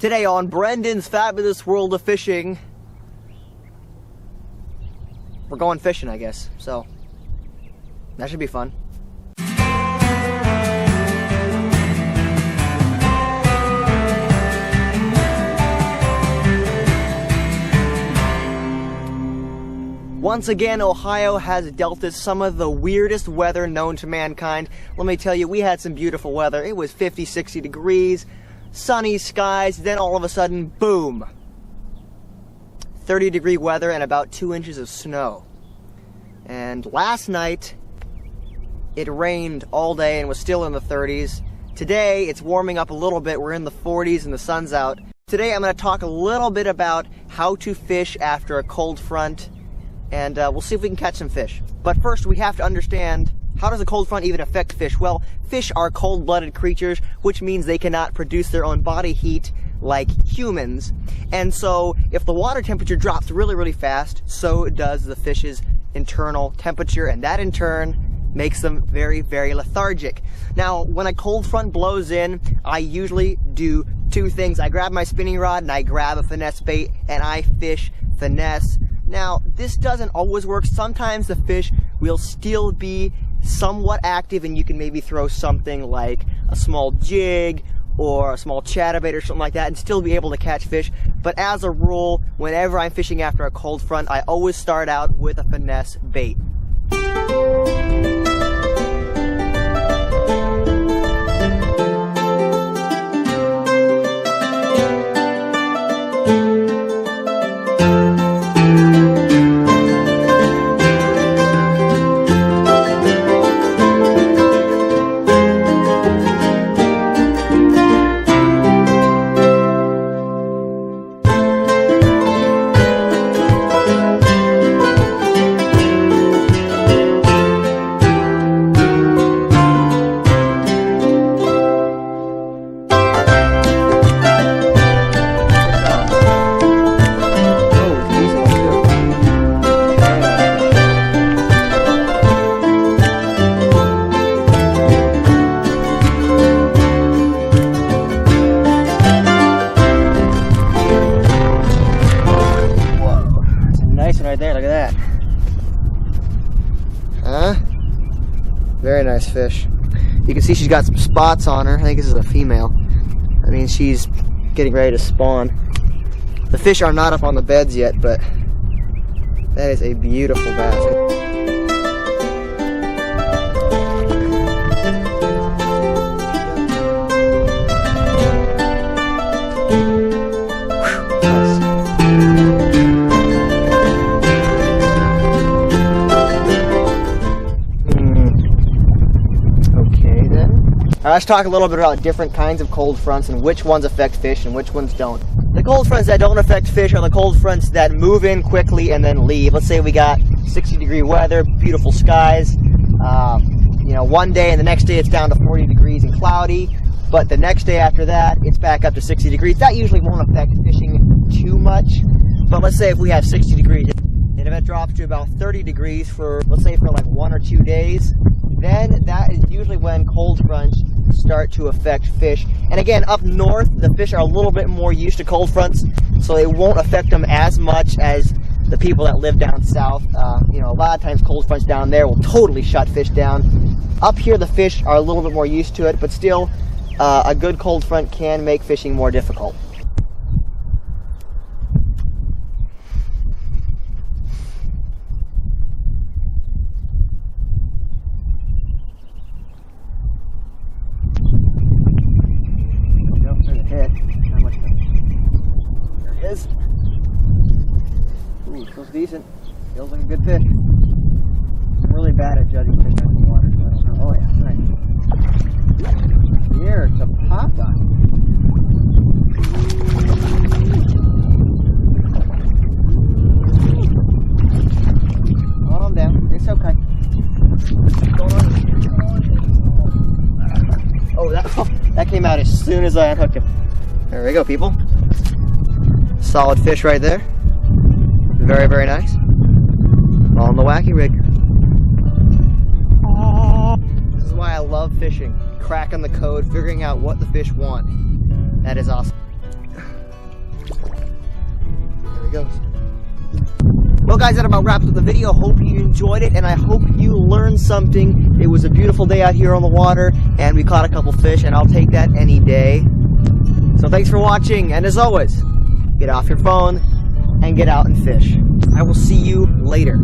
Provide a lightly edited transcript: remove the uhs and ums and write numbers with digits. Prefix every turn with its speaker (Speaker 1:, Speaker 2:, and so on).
Speaker 1: Today on Brendan's Fabulous World of Fishing, we're going fishing, I guess, so that should be fun. Once again, Ohio has dealt us some of the weirdest weather known to mankind. Let me tell you, we had some beautiful weather. It was 50, 60 degrees, sunny skies, then all of a sudden, boom. 30-degree weather and about 2 inches of snow. And last night, it rained all day and was still in the 30s. Today, it's warming up a little bit. We're in the 40s and the sun's out. Today, I'm going to talk a little bit about how to fish after a cold front, and we'll see if we can catch some fish. But first, we have to understand, how does a cold front even affect fish? Well, fish are cold-blooded creatures, which means they cannot produce their own body heat like humans. And so, if the water temperature drops really, really fast, so does the fish's internal temperature, and that in turn makes them very, very lethargic. Now, when a cold front blows in, I usually do two things. I grab my spinning rod and I grab a finesse bait and I fish finesse. Now, this doesn't always work. Sometimes the fish will still be somewhat active and you can maybe throw something like a small jig or a small chatterbait or something like that and still be able to catch fish. But as a rule, whenever I'm fishing after a cold front, I always start out with a finesse bait. Right there, look at that. Huh? Very nice fish. You can see she's got some spots on her. I think this is a female. I mean, she's getting ready to spawn. The fish are not up on the beds yet, but that is a beautiful basket. Now let's talk a little bit about different kinds of cold fronts and which ones affect fish and which ones don't. The cold fronts that don't affect fish are the cold fronts that move in quickly and then leave. Let's say we got 60-degree weather, beautiful skies. One day and the next day it's down to 40 degrees and cloudy, but the next day after that it's back up to 60 degrees. That usually won't affect fishing too much, but let's say if we have 60 degrees and if it drops to about 30 degrees for, let's say, for like 1 or 2 days, then that is usually when cold fronts start to affect fish. And again, up north, the fish are a little bit more used to cold fronts, so it won't affect them as much as the people that live down south. A lot of times cold fronts down there will totally shut fish down. Up here, the fish are a little bit more used to it, but still, a good cold front can make fishing more difficult. Ooh, feels decent. Feels like a good fish. I'm really bad at judging fish out of the water, so I don't know. Oh yeah, nice. Here, it's a papa. Calm down. It's okay. Oh, that came out as soon as I unhooked him. There we go, people. Solid fish right there. Very, very nice. On the wacky rig. This is why I love fishing. Cracking the code, figuring out what the fish want. That is awesome. goes. Well, guys, that about wraps up the video. Hope you enjoyed it, and I hope you learned something. It was a beautiful day out here on the water, and we caught a couple fish, and I'll take that any day. So thanks for watching, and as always, get off your phone and get out and fish. I will see you later.